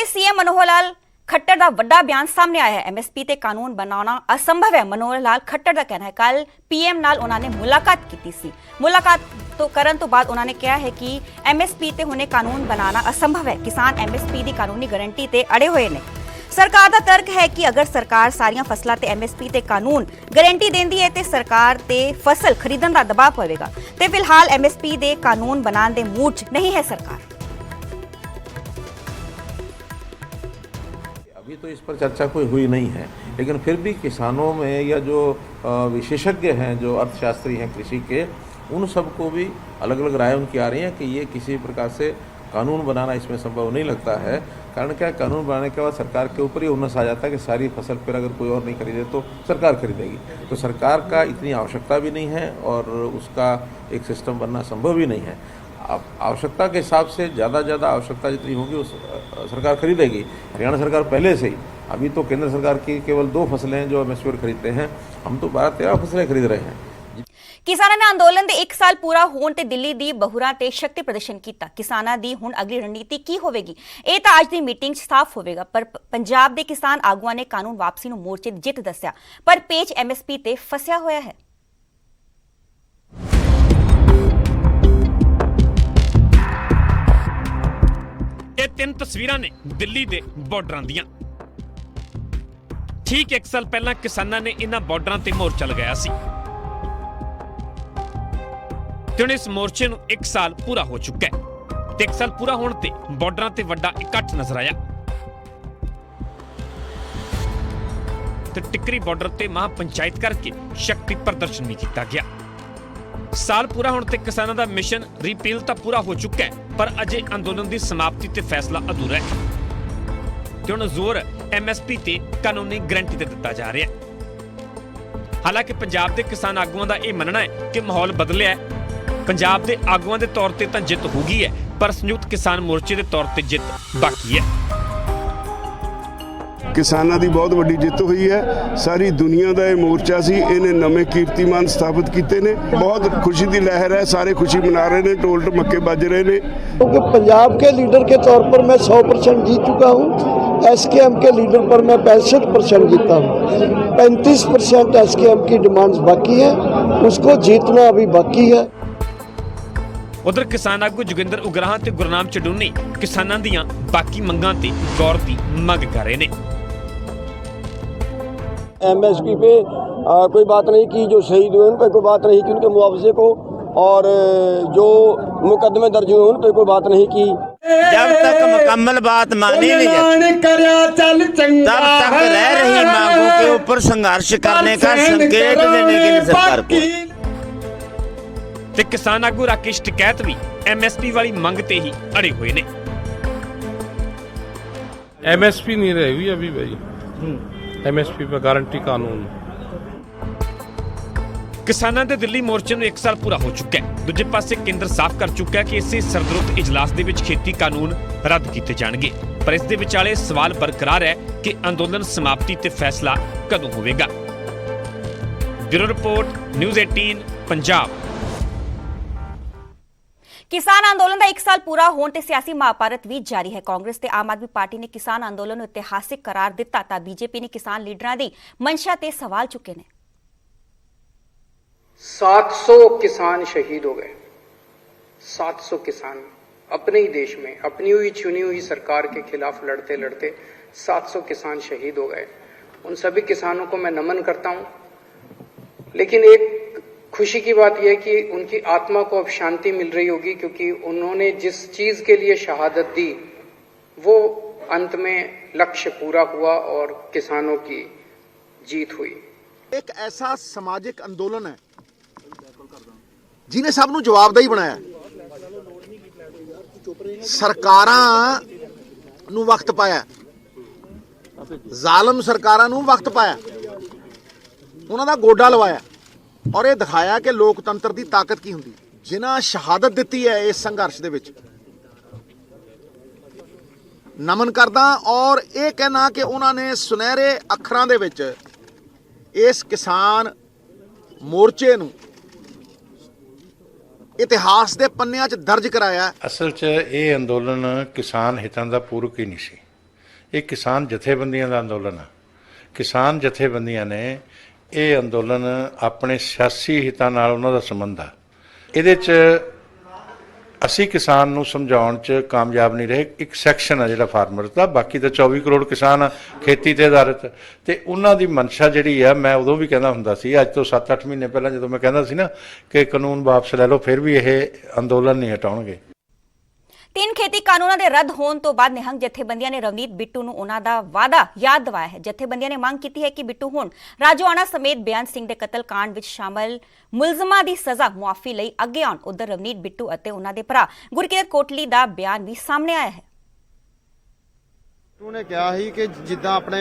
ही CM Manohar Lal Khattar का वड्डा बयान सामने आया है। एमएसपी ते कानून बनाना असंभव है। मनोहर लाल खट्टर का कहना है कल पीएम नाल उन्होंने मुलाकात की सी। मुलाकात तो करन तो बाद उन्होंने कहा है कि एमएसपी ते हुणे कानून बनाना असंभव है। किसान एमएसपी की कानूनी गारंटी ते अड़े हुए ने। सरकार का तर्क है कि अगर सरकार सारियां फसलों ते एमएसपी ते कानून गारंटी देंदी है तो सरकार ते फसल खरीदण का दबाव पवेगा। ते फिलहाल एमएसपी दे कानून बनाने दे मूड च नहीं है सरकार। अभी तो इस पर चर्चा कोई हुई नहीं है, लेकिन फिर भी किसानों में या जो विशेषज्ञ हैं, जो अर्थशास्त्री हैं कृषि के, उन सबको भी अलग अलग राय उनकी आ रही है कि ये किसी प्रकार से कानून बनाना इसमें संभव नहीं लगता है। कारण क्या है, कानून बनाने के बाद सरकार के ऊपर ही उन्नस आ जाता है कि सारी फसल पर अगर कोई और नहीं खरीदे तो सरकार खरीदेगी। तो सरकार का इतनी आवश्यकता भी नहीं है और उसका एक सिस्टम बनना संभव भी नहीं है। आवश्यकता के हिसाब से ज़्यादा आवश्यकता जितनी होगी उस सरकार खरीदेगी। हरियाणा सरकार पहले से ही, अभी तो केंद्र सरकार की केवल 2 फसलें हैं जो एमएसपी पर खरीदते हैं, हम तो 12-13 फसलें खरीद रहे हैं। किसानां ने अंदोलन दे 1 साल पूरा होण ते दिल्ली दी बहुरां ते शक्ति प्रदर्शन कीता। किसानां दी हुण अगली रणनीति की होवेगी ਇਹ ਤਾਂ ਅੱਜ ਦੀ ਮੀਟਿੰਗ 'ਚ ਸਾਫ਼ ਹੋਵੇਗਾ। ਪਰ ਪੰਜਾਬ ਦੇ ਕਿਸਾਨ ਆਗੂਆਂ ਨੇ ਕਾਨੂੰਨ ਵਾਪਸੀ ਨੂੰ ਮੋਰਚੇ ਦੀ ਜਿੱਤ ਦੱਸਿਆ, ਪਰ ਪੇਚ ਐਮਐਸਪੀ ਤੇ ਫਸਿਆ ਹੋਇਆ ਹੈ। ਇਹ 3 ਤਸਵੀਰਾਂ ਨੇ ਦਿੱਲੀ ਦੇ ਬਾਰਡਰਾਂ ਦੀਆਂ। ਠੀਕ 1 ਸਾਲ ਪਹਿਲਾਂ ਕਿਸਾਨਾਂ ਨੇ ਇਹਨਾਂ ਬਾਰਡਰਾਂ ਤੇ ਮੋਰਚਾ ਲਗਾਇਆ ਸੀ ਤੇ ਹੁਣ ਇਸ ਮੋਰਚੇ ਨੂੰ 1 ਸਾਲ ਪੂਰਾ ਹੋ ਚੁੱਕਾ ਹੈ ਤੇ 1 ਸਾਲ ਪੂਰਾ ਹੋਣ ਤੇ ਬਾਰਡਰਾਂ ਤੇ ਵੱਡਾ ਇਕੱਠ ਨਜ਼ਰ ਆਇਆ ਤੇ ਟਿੱਕਰੀ ਬਾਰਡਰ ਤੇ ਮਹਾ ਪੰਚਾਇਤ ਕਰਕੇ ਸ਼ਕਤੀ ਪ੍ਰਦਰਸ਼ਨ ਵੀ ਕੀਤਾ ਗਿਆ। ਸਾਲ ਪੂਰਾ ਹੋਣ ਤੇ ਕਿਸਾਨਾਂ ਦਾ ਮਿਸ਼ਨ ਰਿਪੀਲ ਤਾਂ ਪੂਰਾ ਹੋ ਚੁੱਕਾ ਹੈ, ਪਰ ਅਜੇ ਅੰਦੋਲਨ ਦੀ ਸਮਾਪਤੀ ਤੇ ਫੈਸਲਾ ਅਧੂਰਾ ਹੈ ਤੇ ਹੁਣ ਜ਼ੋਰ ਐਮਐਸਪੀ ਤੇ ਕਾਨੂੰਨੀ ਗਾਰੰਟੀ ਤੇ ਦਿੱਤਾ ਜਾ ਰਿਹਾ ਹੈ। ਹਾਲਾਂਕਿ ਪੰਜਾਬ ਦੇ ਕਿਸਾਨ ਆਗੂਆਂ ਦਾ ਇਹ ਮੰਨਣਾ ਹੈ ਕਿ ਮਾਹੌਲ ਬਦਲਿਆ ਹੈ। ਪੰਜਾਬ ਦੇ ਆਗੂਆਂ ਦੇ ਤੌਰ ਤੇ ਤਾਂ ਜਿੱਤ ਹੋ ਗਈ ਹੈ, ਪਰ ਸੰਯੁਕਤ ਕਿਸਾਨ ਮੋਰਚੇ ਦੇ ਤੌਰ ਤੇ ਜਿੱਤ ਬਾਕੀ ਹੈ। किसानों की बहुत वड्डी जित हुई है। सारी दुनिया का यह मोर्चा सी, इन्हें नवे कीर्तिमान स्थापित किए ने। बहुत खुशी की लहर है, सारे खुशी मना रहे हैं, ढोल ढमक्के बज रहे हैं। क्योंकि पंजाब के लीडर के तौर पर मैं 100% जीत चुका हूँ। एसकेएम के लीडर पर मैं 65% जीता हूँ। 35% एसकेएम की डिमांड्स बाकी है, उसको जीतना अभी बाकी है। उधर किसान आगू जोगिंदर उगराह ते गुरनाम चडूनी किसानां दीआं बाकी मंगां ते गौर दी मंग कर रहे ने। एमएसपी पे कोई बात नहीं की, जो शहीद हुए उन पर कोई बात नहीं की, उनके मुआवजे को, और जो मुकदमे दर्ज हुए उन पर कोई बात नहीं की। जब तक मुकम्मल बात मानी नहीं जाती तब तक रह रही मांगों के ऊपर संघर्ष करने का संकेत देने के लिए सरकार को। ते किसान आगू राकेश टिकैत भी एमएसपी वाली मंग ते ही अड़े हुए ने। एमएसपी नहीं रहेगी अभी भाई, एमएसपी पे गारंटी कानून। किसानां दे दिल्ली मोर्चे ਨੂੰ 1 ਸਾਲ ਪੂਰਾ ਹੋ ਚੁੱਕਾ ਹੈ। ਦੂਜੇ ਪਾਸੇ ਕੇਂਦਰ ਸਾਫ਼ ਕਰ ਚੁੱਕਾ ਹੈ ਕਿ ਇਸੇ ਸਰਦਰੁੱਤ ਇਜਲਾਸ ਦੇ ਵਿੱਚ ਖੇਤੀ ਕਾਨੂੰਨ ਰੱਦ ਕੀਤੇ ਜਾਣਗੇ, ਪਰ ਇਸ ਦੇ ਵਿਚਾਲੇ ਸਵਾਲ ਬਰਕਰਾਰ ਹੈ ਕਿ ਅੰਦੋਲਨ ਸਮਾਪਤੀ ਤੇ ਫੈਸਲਾ ਕਦੋਂ ਹੋਵੇਗਾ। Bureau report news 18 Punjab. किसान आंदोलन का 1 साल पूरा होने ते सियासी महाभारत भी जारी है। कांग्रेस ते आम आदमी पार्टी ने किसान आंदोलन को इतिहासिक करार दिता तां बीजेपी ने किसान लीडरां दी मंशा ते सवाल चुके ने। 700 किसान शहीद हो गए। 700 किसान अपने ही देश में अपनी हुई चुनी हुई सरकार के खिलाफ लड़ते लड़ते 700 किसान शहीद हो गए। उन सभी किसानों को मैं नमन करता हूं, लेकिन एक खुशी की बात यह कि उनकी आत्मा को अब शांति मिल रही होगी, क्योंकि उन्होंने जिस चीज के लिए शहादत दी वो अंत में लक्ष्य पूरा हुआ और किसानों की जीत हुई। एक ऐसा समाजिक अंदोलन है जिन्हें सब नूं जवाबदेही बनाया। सरकारां नूं वक्त पाया, जालम सरकारां नूं वक्त पाया, उन्हां दा गोडा लवाया और ये दिखाया कि लोकतंत्र की ताकत की हुंदी। जिन्हां शहादत दी है इस संघर्ष दे विच नमन करदा और ये कहना कि उन्होंने सुनहरे अखरां दे विच इस किसान मोर्चे नूं इतिहास के पन्नियां च दर्ज कराया। असल च ये अंदोलन किसान हितां दा पूरक ही नहीं सी। ਇਹ ਕਿਸਾਨ ਜਥੇਬੰਦੀਆਂ ਦਾ ਅੰਦੋਲਨ ਆ। ਕਿਸਾਨ ਜਥੇਬੰਦੀਆਂ ਨੇ ਇਹ ਅੰਦੋਲਨ ਆਪਣੇ ਸਿਆਸੀ ਹਿੱਤਾਂ ਨਾਲ ਉਹਨਾਂ ਦਾ ਸੰਬੰਧ ਆ। ਇਹਦੇ 'ਚ ਅਸੀਂ ਕਿਸਾਨ ਨੂੰ ਸਮਝਾਉਣ 'ਚ ਕਾਮਯਾਬ ਨਹੀਂ ਰਹੇ। ਇੱਕ ਸੈਕਸ਼ਨ ਆ ਜਿਹੜਾ ਫਾਰਮਰ ਦਾ, ਬਾਕੀ ਤਾਂ 24 ਕਰੋੜ ਕਿਸਾਨ ਆ ਖੇਤੀ ਤੇ ਆਧਾਰਿਤ, ਤੇ ਉਹਨਾਂ ਦੀ ਮਨਸ਼ਾ ਜਿਹੜੀ ਆ, ਮੈਂ ਉਦੋਂ ਵੀ ਕਹਿੰਦਾ ਹੁੰਦਾ ਸੀ, ਅੱਜ ਤੋਂ 7-8 ਮਹੀਨੇ ਪਹਿਲਾਂ ਜਦੋਂ ਮੈਂ ਕਹਿੰਦਾ ਸੀ ਨਾ ਕਿ ਕਾਨੂੰਨ ਵਾਪਸ ਲੈ ਲਓ, ਫਿਰ ਵੀ ਇਹ ਅੰਦੋਲਨ ਨਹੀਂ ਹਟਾਉਣਗੇ। 3 ਖੇਤੀ ਕਾਨੂੰਨਾਂ ਦੇ ਰੱਦ ਹੋਣ ਤੋਂ ਬਾਅਦ ਨਿਹੰਗ ਜਥੇਬੰਦੀਆਂ ਨੇ ਰਵਨੀਤ ਬਿੱਟੂ ਨੂੰ ਉਹਨਾਂ ਦਾ ਵਾਅਦਾ ਯਾਦ ਦਿਵਾਇਆ ਹੈ। ਜਥੇਬੰਦੀਆਂ ਨੇ ਮੰਗ ਕੀਤੀ ਹੈ ਕਿ ਬਿੱਟੂ ਹੁਣ ਰਾਜੋਆਣਾ ਸਮੇਤ ਬੇਅੰਤ ਸਿੰਘ ਦੇ ਕਤਲ ਕਾਂਡ ਵਿੱਚ ਸ਼ਾਮਲ ਮੁਲਜ਼ਮਾਂ ਦੀ ਸਜ਼ਾ ਮੁਆਫੀ ਲਈ ਅੱਗੇ ਆਉਣ। ਉਧਰ ਰਵਨੀਤ ਬਿੱਟੂ ਅਤੇ ਉਹਨਾਂ ਦੇ ਭਰਾ ਗੁਰਕੀਰਤ ਕੋਟਲੀ ਦਾ ਬਿਆਨ ਵੀ ਸਾਹਮਣੇ ਆਇਆ ਹੈ। ਉਹਨੇ ਕਿਹਾ ਸੀ ਕਿ ਜਿੱਦਾਂ ਆਪਣੇ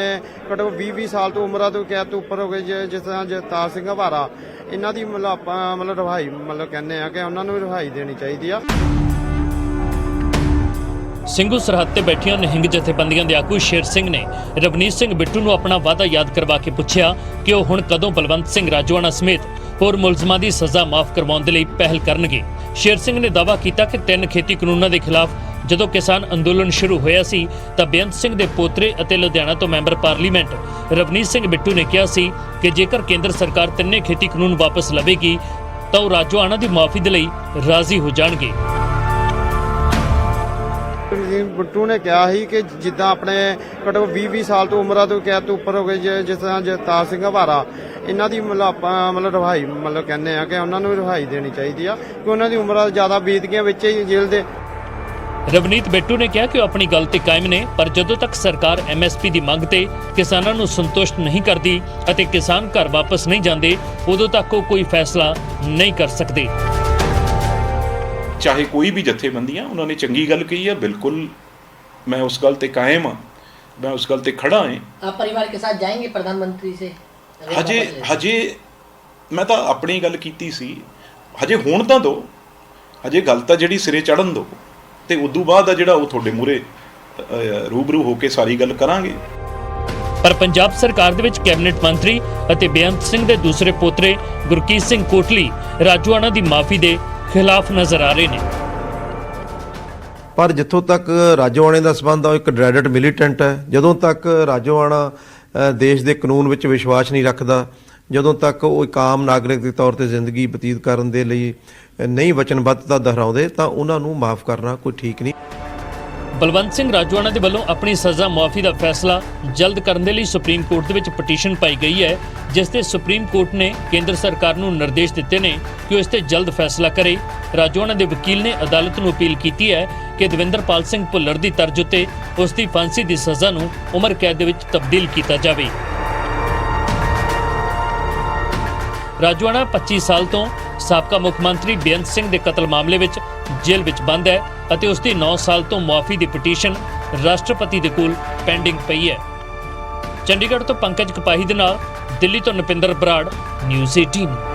ਘੱਟੋ 20 ਸਾਲ ਤੋਂ ਉਮਰਾਂ ਤੋਂ ਕਹਿ ਤੋਂ ਉੱਪਰ ਹੋ ਗਏ, ਜਿਸ ਤਰ੍ਹਾਂ ਜਗਤਾਰ ਸਿੰਘ ਹਵਾਰਾ, ਇਹਨਾਂ ਦੀ ਮਤਲਬ ਆਪਾਂ ਮਤਲਬ ਰਿਹਾਈ ਕਹਿੰਦੇ ਆ ਕਿ ਉਹਨਾਂ ਨੂੰ ਰਿਹਾਈ ਦੇਣੀ ਚਾਹੀਦੀ ਆ। ਸਿੰਘੂ ਸਰਹੱਦ ਤੇ ਬੈਠੀਆਂ ਨਿਹੰਗ ਜਥੇਬੰਦੀਆਂ ਦੇ ਆਗੂ ਸ਼ੇਰ ਸਿੰਘ ਨੇ ਰਵਨੀਤ ਸਿੰਘ ਬਿੱਟੂ ਨੂੰ ਆਪਣਾ ਵਾਅਦਾ ਯਾਦ ਕਰਵਾ ਕੇ ਪੁੱਛਿਆ ਕਿ ਉਹ ਹੁਣ ਕਦੋਂ ਬਲਵੰਤ ਸਿੰਘ ਰਾਜੋਆਣਾ ਸਮੇਤ ਹੋਰ ਮੁਲਜ਼ਮਾਂ ਦੀ ਸਜ਼ਾ ਮਾਫ ਕਰਵਾਉਣ ਦੇ ਲਈ ਪਹਿਲ ਕਰਨਗੇ। ਸ਼ੇਰ ਸਿੰਘ ਨੇ ਦਾਅਵਾ ਕੀਤਾ ਕਿ 3 ਖੇਤੀ ਕਾਨੂੰਨਾਂ ਦੇ ਖਿਲਾਫ ਜਦੋਂ ਕਿਸਾਨ ਅੰਦੋਲਨ ਸ਼ੁਰੂ ਹੋਇਆ ਸੀ ਤਾਂ ਬੇਅੰਤ ਸਿੰਘ ਦੇ ਪੋਤਰੇ ਅਤੇ ਲੁਧਿਆਣਾ ਤੋਂ ਮੈਂਬਰ ਪਾਰਲੀਮੈਂਟ ਰਵਨੀਤ ਸਿੰਘ ਬਿੱਟੂ ਨੇ ਕਿਹਾ ਸੀ ਕਿ ਜੇਕਰ ਕੇਂਦਰ ਸਰਕਾਰ 3 ਖੇਤੀ ਕਾਨੂੰਨ ਵਾਪਸ ਲਵੇਗੀ ਤਾਂ ਉਹ ਰਾਜੋਆਣਾ ਦੀ ਮੁਆਫੀ ਦੇ ਲਈ ਰਾਜ਼ੀ ਹੋ ਜਾਣਗੇ। ਬਿੱਟੂ ਨੇ ਕਿਹਾ ਸੀ ਕਿ ਜਿੱਦਾਂ ਆਪਣੇ ਘੱਟੋ 20 ਸਾਲ ਤੋਂ ਉਮਰਾਂ ਤੋਂ ਕਹਿ ਤੋਂ ਉੱਪਰ ਹੋ ਗਏ, ਜਿਸ ਤਰ੍ਹਾਂ ਜਗਤਾਰ ਸਿੰਘ ਹਵਾਰਾ, ਇਹਨਾਂ ਦੀ ਮਤਲਬ ਆਪਾਂ ਮਤਲਬ ਰਿਹਾਈ ਕਹਿੰਦੇ ਆ ਕਿ ਉਹਨਾਂ ਨੂੰ ਰਿਹਾਈ ਦੇਣੀ ਚਾਹੀਦੀ ਆ ਕਿ ਉਹਨਾਂ ਦੀ ਉਮਰਾਂ ਜ਼ਿਆਦਾ ਬੀਤ ਗਈਆਂ ਵਿੱਚ ਹੀ ਜੇਲ੍ਹ ਦੇ। ਰਵਨੀਤ ਬਿੱਟੂ ਨੇ ਕਿਹਾ ਕਿ ਉਹ ਆਪਣੀ ਗੱਲ ਤੇ ਕਾਇਮ ਨੇ, ਪਰ ਜਦੋਂ ਤੱਕ ਸਰਕਾਰ MSP ਦੀ ਮੰਗ ਤੇ ਕਿਸਾਨਾਂ ਨੂੰ ਸੰਤੁਸ਼ਟ ਨਹੀਂ ਕਰਦੀ ਅਤੇ ਕਿਸਾਨ ਘਰ ਵਾਪਸ ਨਹੀਂ ਜਾਂਦੇ, ਉਦੋਂ ਤੱਕ ਉਹ ਕੋਈ ਫੈਸਲਾ ਨਹੀਂ ਕਰ ਸਕਦੇ। ਚਾਹੇ ਕੋਈ ਵੀ ਜਥੇਬੰਦੀਆਂ, ਉਹਨਾਂ ਨੇ ਚੰਗੀ ਗੱਲ ਕਹੀ ਹੈ, ਬਿਲकुल मैं उस गल ते कायम हाँ, मैं उस गल ते खड़ा है। आप परिवार के साथ जाएंगे प्रधानमंत्री से? हजे मैं तो अपनी गल कीती सी, हजे होण तां दो, हजे गल तां जिहड़ी सिरे चढ़न दो, ते उदों बाद आ जिहड़ा ओह तुहाडे मूहरे रूबरू हो के सारी गल करांगे। पर पंजाब सरकार दे विच कैबिनेट मंत्री ਅਤੇ ਬੇਅੰਤ ਸਿੰਘ ਦੇ ਦੂਸਰੇ ਪੋਤਰੇ ਗੁਰਕੀਰਤ ਸਿੰਘ ਕੋਟਲੀ ਰਾਜੋਆਣਾ ਦੀ ਮਾਫੀ ਦੇ ਖਿਲਾਫ ਨਜ਼ਰ ਆ ਰਹੇ ਨੇ। ਪਰ ਜਿੱਥੋਂ ਤੱਕ ਰਾਜੋਆਣੇ ਦਾ ਸੰਬੰਧ ਆ, ਇੱਕ ਡਰੈਡਡ ਮਿਲੀਟੈਂਟ ਹੈ। ਜਦੋਂ ਤੱਕ ਰਾਜੋਆਣਾ ਦੇਸ਼ ਦੇ ਕਾਨੂੰਨ ਵਿੱਚ ਵਿਸ਼ਵਾਸ ਨਹੀਂ ਰੱਖਦਾ, ਜਦੋਂ ਤੱਕ ਉਹ ਇੱਕ ਆਮ ਨਾਗਰਿਕ ਦੇ ਤੌਰ ਤੇ ਜ਼ਿੰਦਗੀ ਬਤੀਤ ਕਰਨ ਦੇ ਲਈ ਨਹੀਂ ਵਚਨਬੱਧਤਾ ਦੁਹਰਾਉਂਦੇ, ਤਾਂ ਉਹਨਾਂ ਨੂੰ ਮਾਫ ਕਰਨਾ ਕੋਈ ਠੀਕ ਨਹੀਂ। ਬਲਵੰਤ ਸਿੰਘ ਰਾਜੋਆਣਾ ਦੇ ਵੱਲੋਂ ਆਪਣੀ ਸਜ਼ਾ ਮੁਆਫੀ ਦਾ ਫੈਸਲਾ ਜਲਦ ਕਰਨ ਦੇ ਲਈ ਸੁਪਰੀਮ ਕੋਰਟ ਦੇ ਵਿੱਚ ਪਟੀਸ਼ਨ ਪਾਈ ਗਈ ਹੈ, ਜਿਸ ਤੇ ਸੁਪਰੀਮ ਕੋਰਟ ਨੇ ਕੇਂਦਰ ਸਰਕਾਰ ਨੂੰ ਨਿਰਦੇਸ਼ ਦਿੱਤੇ ਨੇ ਕਿ ਉਹ ਇਸ ਤੇ ਜਲਦ ਫੈਸਲਾ ਕਰੇ। ਰਾਜੋਆਣਾ ਦੇ ਵਕੀਲ ਨੇ ਅਦਾਲਤ ਨੂੰ ਅਪੀਲ ਕੀਤੀ ਹੈ ਕਿ ਦਵਿੰਦਰਪਾਲ ਸਿੰਘ ਭੁੱਲਰ ਦੀ ਤਰਜ਼ ਉੱਤੇ ਉਸ ਦੀ ਫਾਂਸੀ ਦੀ ਸਜ਼ਾ ਨੂੰ ਉਮਰ ਕੈਦ ਦੇ ਵਿੱਚ ਤਬਦੀਲ ਕੀਤਾ ਜਾਵੇ। ਰਾਜੋਆਣਾ 25 ਸਾਲ ਤੋਂ ਸਾਬਕਾ ਮੁੱਖ ਮੰਤਰੀ ਬੇਅੰਤ ਸਿੰਘ ਦੇ ਕਤਲ ਮਾਮਲੇ ਵਿੱਚ ਜੇਲ੍ਹ ਵਿੱਚ ਬੰਦ ਹੈ ਅਤੇ ਉਸ ਦੀ 9 ਸਾਲ ਤੋਂ ਮੁਆਫੀ ਦੀ ਪਟੀਸ਼ਨ ਰਾਸ਼ਟਰਪਤੀ ਦੇ ਕੋਲ ਪੈਂਡਿੰਗ ਪਈ ਹੈ। ਚੰਡੀਗੜ੍ਹ ਤੋਂ ਪੰਕਜ ਕਪਾਹੀ ਦੇ ਨਾਲ ਦਿੱਲੀ ਤੋਂ ਨਪਿੰਦਰ ਬਰਾੜ, ਨਿਊਜ਼ 18।